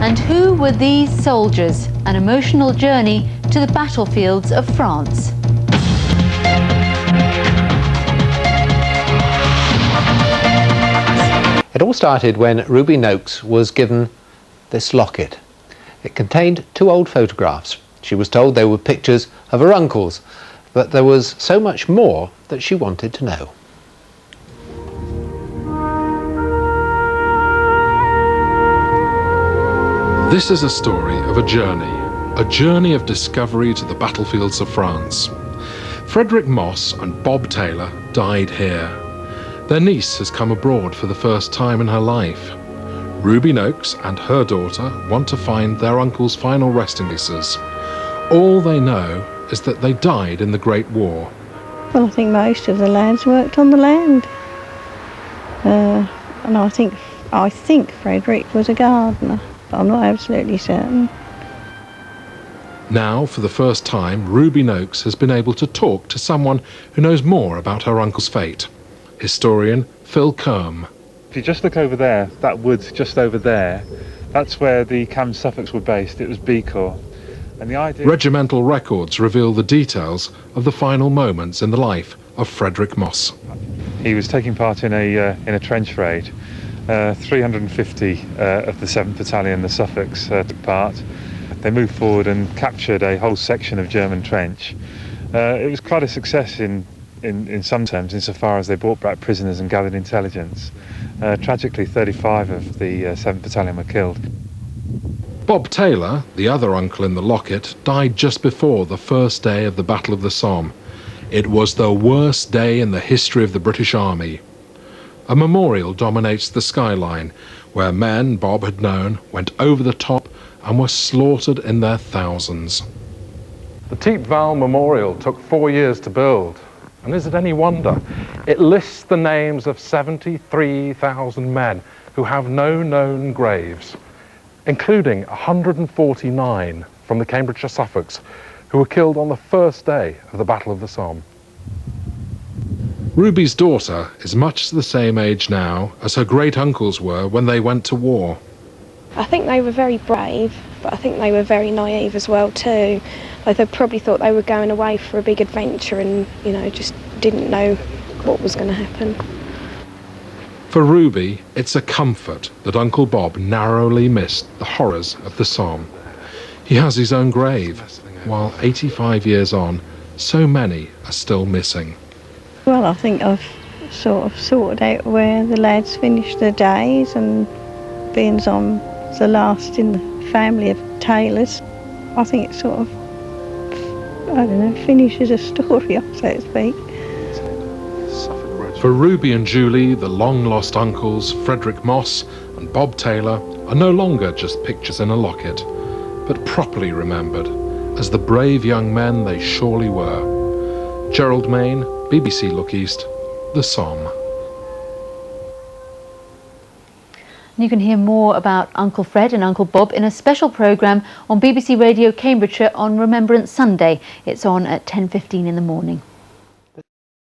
And who were these soldiers? An emotional journey to the battlefields of France. It all started when Ruby Noakes was given this locket. It contained 2 old photographs. She was told they were pictures of her uncles, but there was so much more that she wanted to know. This is a story of a journey of discovery to the battlefields of France. Frederick Moss and Bob Taylor died here. Their niece has come abroad for the first time in her life. Ruby Noakes and her daughter want to find their uncle's final resting places. All they know is that they died in the Great War. Well, I think most of the lads worked on the land. And I think Frederick was a gardener. I'm not absolutely certain. Now, for the first time, Ruby Noakes has been able to talk to someone who knows more about her uncle's fate. Historian Phil Kerm. If you just look over there, that wood just over there, that's where the Cam Suffolks were based. It was B Corps. And the idea... Regimental records reveal the details of the final moments in the life of Frederick Moss. He was taking part in a trench raid. 350 of the 7th Battalion, the Suffolks, took part. They moved forward and captured a whole section of German trench. It was quite a success in some terms, insofar as they brought back prisoners and gathered intelligence. Tragically, 35 of the 7th Battalion were killed. Bob Taylor, the other uncle in the locket, died just before the first day of the Battle of the Somme. It was the worst day in the history of the British Army. A memorial dominates the skyline, where men Bob had known went over the top and were slaughtered in their thousands. The Thiepval Memorial took 4 years to build, and is it any wonder? It lists the names of 73,000 men who have no known graves, including 149 from the Cambridgeshire Suffolks, who were killed on the first day of the Battle of the Somme. Ruby's daughter is much the same age now as her great-uncles were when they went to war. I think they were very brave, but I think they were very naive as well too. Like, they probably thought they were going away for a big adventure and, you know, just didn't know what was going to happen. For Ruby, it's a comfort that Uncle Bob narrowly missed the horrors of the Somme. He has his own grave, while 85 years on, so many are still missing. Well, I think I've sort of sorted out where the lads finished their days, and being I'm the last in the family of Taylors, I think it sort of, I don't know, finishes a story off, so to speak. For Ruby and Julie, the long-lost uncles, Frederick Moss and Bob Taylor, are no longer just pictures in a locket, but properly remembered as the brave young men they surely were. Gerald Main, BBC Look East, the Somme. You can hear more about Uncle Fred and Uncle Bob in a special programme on BBC Radio Cambridgeshire on Remembrance Sunday. It's on at 10:15 in the morning.